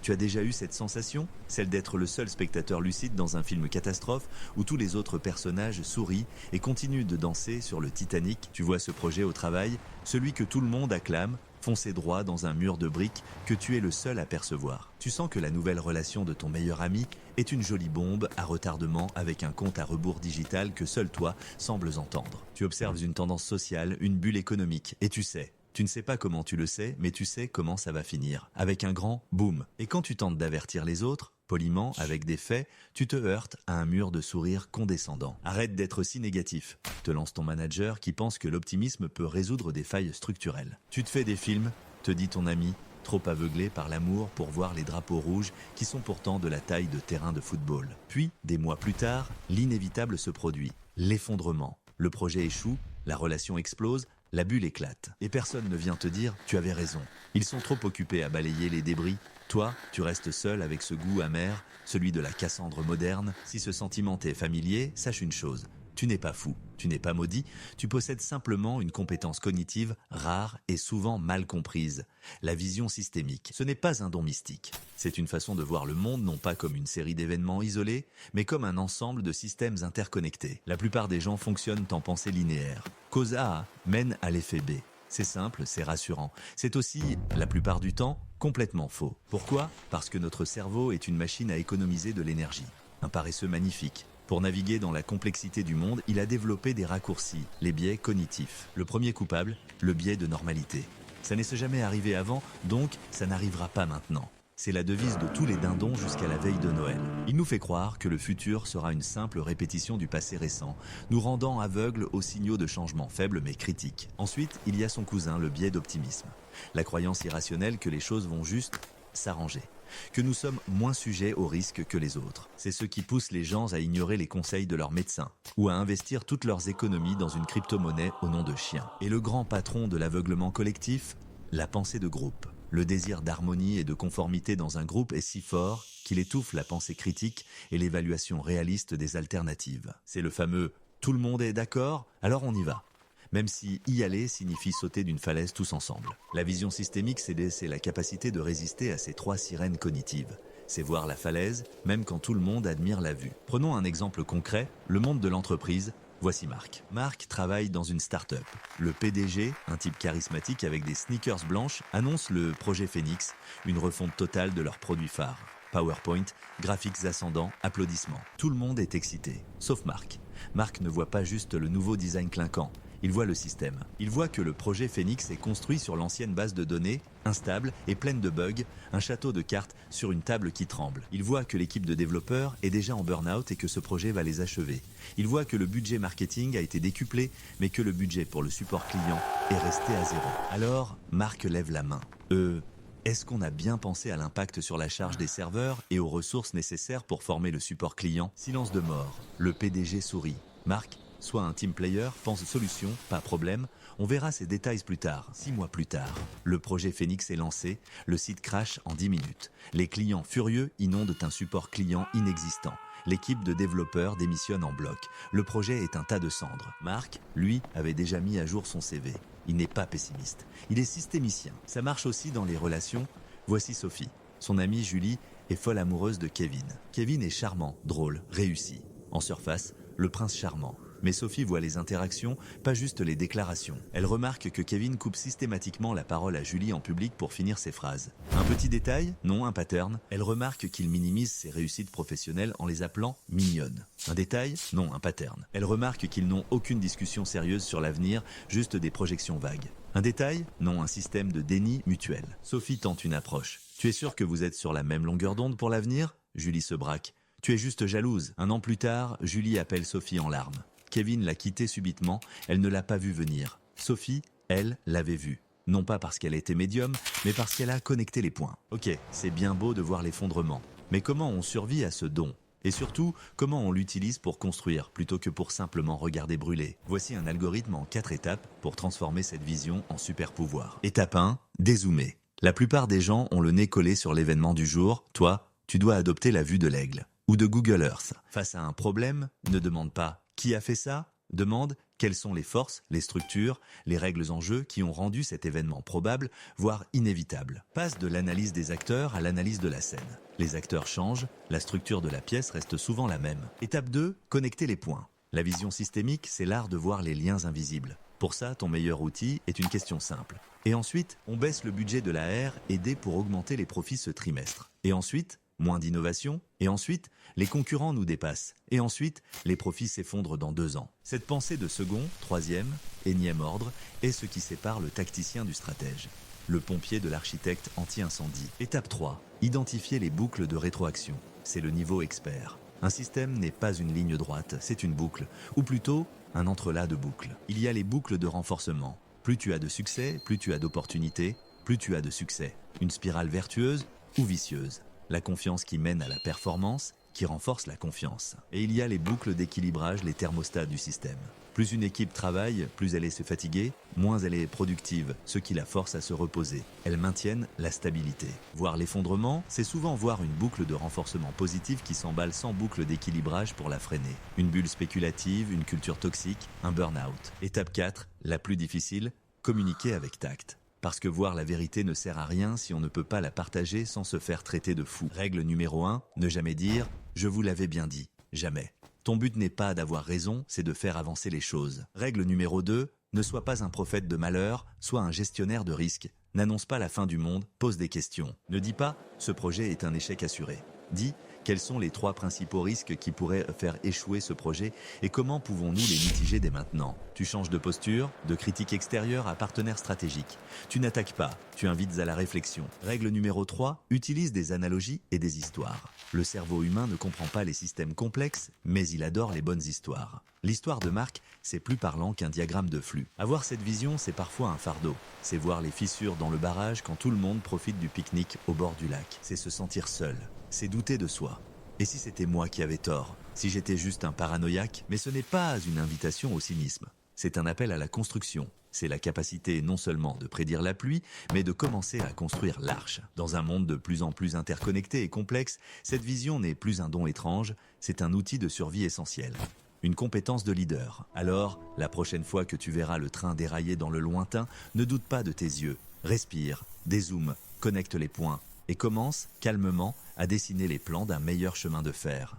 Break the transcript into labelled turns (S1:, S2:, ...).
S1: Tu as déjà eu cette sensation? Celle d'être le seul spectateur lucide dans un film catastrophe où tous les autres personnages sourient et continuent de danser sur le Titanic. Tu vois ce projet au travail, celui que tout le monde acclame, foncé droit dans un mur de briques que tu es le seul à percevoir. Tu sens que la nouvelle relation de ton meilleur ami est une jolie bombe à retardement avec un compte à rebours digital que seul toi sembles entendre. Tu observes une tendance sociale, une bulle économique, et tu ne sais pas comment tu le sais, mais tu sais comment ça va finir, avec un grand boum. Et quand tu tentes d'avertir les autres, poliment, avec des faits, tu te heurtes à un mur de sourires condescendants. Arrête d'être si négatif, te lance ton manager qui pense que l'optimisme peut résoudre des failles structurelles. Tu te fais des films, te dit ton ami, trop aveuglé par l'amour pour voir les drapeaux rouges qui sont pourtant de la taille de terrains de football. Puis, des mois plus tard, l'inévitable se produit, l'effondrement. Le projet échoue, la relation explose, la bulle éclate. Et personne ne vient te dire « tu avais raison ». Ils sont trop occupés à balayer les débris. Toi, tu restes seul avec ce goût amer, celui de la Cassandre moderne. Si ce sentiment t'est familier, sache une chose. Tu n'es pas fou, tu n'es pas maudit, tu possèdes simplement une compétence cognitive rare et souvent mal comprise, la vision systémique. Ce n'est pas un don mystique, c'est une façon de voir le monde non pas comme une série d'événements isolés, mais comme un ensemble de systèmes interconnectés. La plupart des gens fonctionnent en pensée linéaire. Cause A mène à l'effet B. C'est simple, c'est rassurant. C'est aussi, la plupart du temps, complètement faux. Pourquoi? Parce que notre cerveau est une machine à économiser de l'énergie. Un paresseux magnifique. Pour naviguer dans la complexité du monde, il a développé des raccourcis, les biais cognitifs. Le premier coupable, le biais de normalité. Ça n'est jamais arrivé avant, donc ça n'arrivera pas maintenant. C'est la devise de tous les dindons jusqu'à la veille de Noël. Il nous fait croire que le futur sera une simple répétition du passé récent, nous rendant aveugles aux signaux de changement faibles mais critiques. Ensuite, il y a son cousin, le biais d'optimisme. La croyance irrationnelle que les choses vont juste s'arranger, que nous sommes moins sujets aux risques que les autres. C'est ce qui pousse les gens à ignorer les conseils de leurs médecins ou à investir toutes leurs économies dans une crypto-monnaie au nom de chien. Et le grand patron de l'aveuglement collectif, la pensée de groupe. Le désir d'harmonie et de conformité dans un groupe est si fort qu'il étouffe la pensée critique et l'évaluation réaliste des alternatives. C'est le fameux « tout le monde est d'accord, alors on y va ». Même si y aller signifie sauter d'une falaise tous ensemble. La vision systémique, c'est la capacité de résister à ces trois sirènes cognitives. C'est voir la falaise, même quand tout le monde admire la vue. Prenons un exemple concret, le monde de l'entreprise. Voici Marc. Marc travaille dans une start-up. Le PDG, un type charismatique avec des sneakers blanches, annonce le projet Phoenix, une refonte totale de leurs produits phares. PowerPoint, graphiques ascendants, applaudissements. Tout le monde est excité, sauf Marc. Marc ne voit pas juste le nouveau design clinquant. Il voit le système. Il voit que le projet Phoenix est construit sur l'ancienne base de données, instable et pleine de bugs, un château de cartes sur une table qui tremble. Il voit que l'équipe de développeurs est déjà en burn-out et que ce projet va les achever. Il voit que le budget marketing a été décuplé, mais que le budget pour le support client est resté à zéro. Alors, Marc lève la main. Est-ce qu'on a bien pensé à l'impact sur la charge des serveurs et aux ressources nécessaires pour former le support client? Silence de mort. Le PDG sourit. Marc, soit un team player, pense solution, pas problème. On verra ces détails plus tard. 6 mois plus tard, le projet Phoenix est lancé. Le site crash en 10 minutes. Les clients furieux inondent un support client inexistant. L'équipe de développeurs démissionne en bloc. Le projet est un tas de cendres. Marc, lui, avait déjà mis à jour son CV. Il n'est pas pessimiste. Il est systémicien. Ça marche aussi dans les relations. Voici Sophie. Son amie Julie est folle amoureuse de Kevin. Kevin est charmant, drôle, réussi. En surface, le prince charmant. Mais Sophie voit les interactions, pas juste les déclarations. Elle remarque que Kevin coupe systématiquement la parole à Julie en public pour finir ses phrases. Un petit détail? Non, un pattern. Elle remarque qu'il minimise ses réussites professionnelles en les appelant mignonnes. Un détail? Non, un pattern. Elle remarque qu'ils n'ont aucune discussion sérieuse sur l'avenir, juste des projections vagues. Un détail? Non, un système de déni mutuel. Sophie tente une approche. Tu es sûr que vous êtes sur la même longueur d'onde pour l'avenir? Julie se braque. Tu es juste jalouse. Un an plus tard, Julie appelle Sophie en larmes. Kevin l'a quittée subitement, elle ne l'a pas vu venir. Sophie, elle, l'avait vu. Non pas parce qu'elle était médium, mais parce qu'elle a connecté les points. Ok, c'est bien beau de voir l'effondrement. Mais comment on survit à ce don? Et surtout, comment on l'utilise pour construire plutôt que pour simplement regarder brûler? Voici un algorithme en 4 étapes pour transformer cette vision en super pouvoir. Étape 1, dézoomer. La plupart des gens ont le nez collé sur l'événement du jour. Toi, tu dois adopter la vue de l'aigle ou de Google Earth. Face à un problème, ne demande pas « Qui a fait ça ?» Demande quelles sont les forces, les structures, les règles en jeu qui ont rendu cet événement probable, voire inévitable. Passe de l'analyse des acteurs à l'analyse de la scène. Les acteurs changent, la structure de la pièce reste souvent la même. Étape 2, connecter les points. La vision systémique, c'est l'art de voir les liens invisibles. Pour ça, ton meilleur outil est une question simple. Et ensuite, on baisse le budget de la R et D pour augmenter les profits ce trimestre. Et ensuite, moins d'innovation. Et ensuite, les concurrents nous dépassent. Et ensuite, les profits s'effondrent dans 2 ans. Cette pensée de second, troisième, énième ordre est ce qui sépare le tacticien du stratège. Le pompier de l'architecte anti-incendie. Étape 3. Identifier les boucles de rétroaction. C'est le niveau expert. Un système n'est pas une ligne droite, c'est une boucle, ou plutôt un entrelac de boucles. Il y a les boucles de renforcement. Plus tu as de succès, plus tu as d'opportunités, plus tu as de succès. Une spirale vertueuse ou vicieuse. La confiance qui mène à la performance, qui renforce la confiance. Et il y a les boucles d'équilibrage, les thermostats du système. Plus une équipe travaille, plus elle est se fatiguer, moins elle est productive, ce qui la force à se reposer. Elles maintiennent la stabilité. Voir l'effondrement, c'est souvent voir une boucle de renforcement positif qui s'emballe sans boucle d'équilibrage pour la freiner. Une bulle spéculative, une culture toxique, un burn-out. Étape 4, la plus difficile, communiquer avec tact. Parce que voir la vérité ne sert à rien si on ne peut pas la partager sans se faire traiter de fou. Règle numéro 1, ne jamais dire « je vous l'avais bien dit ». Jamais. Ton but n'est pas d'avoir raison, c'est de faire avancer les choses. Règle numéro 2, ne sois pas un prophète de malheur, sois un gestionnaire de risque. N'annonce pas la fin du monde, pose des questions. Ne dis pas « ce projet est un échec assuré ». Dis « quels sont les 3 principaux risques qui pourraient faire échouer ce projet et comment pouvons-nous les mitiger dès maintenant ?» Tu changes de posture, de critique extérieure à partenaire stratégique. Tu n'attaques pas, tu invites à la réflexion. Règle numéro 3, utilise des analogies et des histoires. Le cerveau humain ne comprend pas les systèmes complexes, mais il adore les bonnes histoires. L'histoire de marque, c'est plus parlant qu'un diagramme de flux. Avoir cette vision, c'est parfois un fardeau. C'est voir les fissures dans le barrage quand tout le monde profite du pique-nique au bord du lac. C'est se sentir seul. C'est douter de soi. Et si c'était moi qui avais tort? Si j'étais juste un paranoïaque? Mais ce n'est pas une invitation au cynisme. C'est un appel à la construction. C'est la capacité non seulement de prédire la pluie, mais de commencer à construire l'arche. Dans un monde de plus en plus interconnecté et complexe, cette vision n'est plus un don étrange, c'est un outil de survie essentiel. Une compétence de leader. Alors, la prochaine fois que tu verras le train dérailler dans le lointain, ne doute pas de tes yeux. Respire, dézoome, connecte les points et commence, calmement, à dessiner les plans d'un meilleur chemin de fer.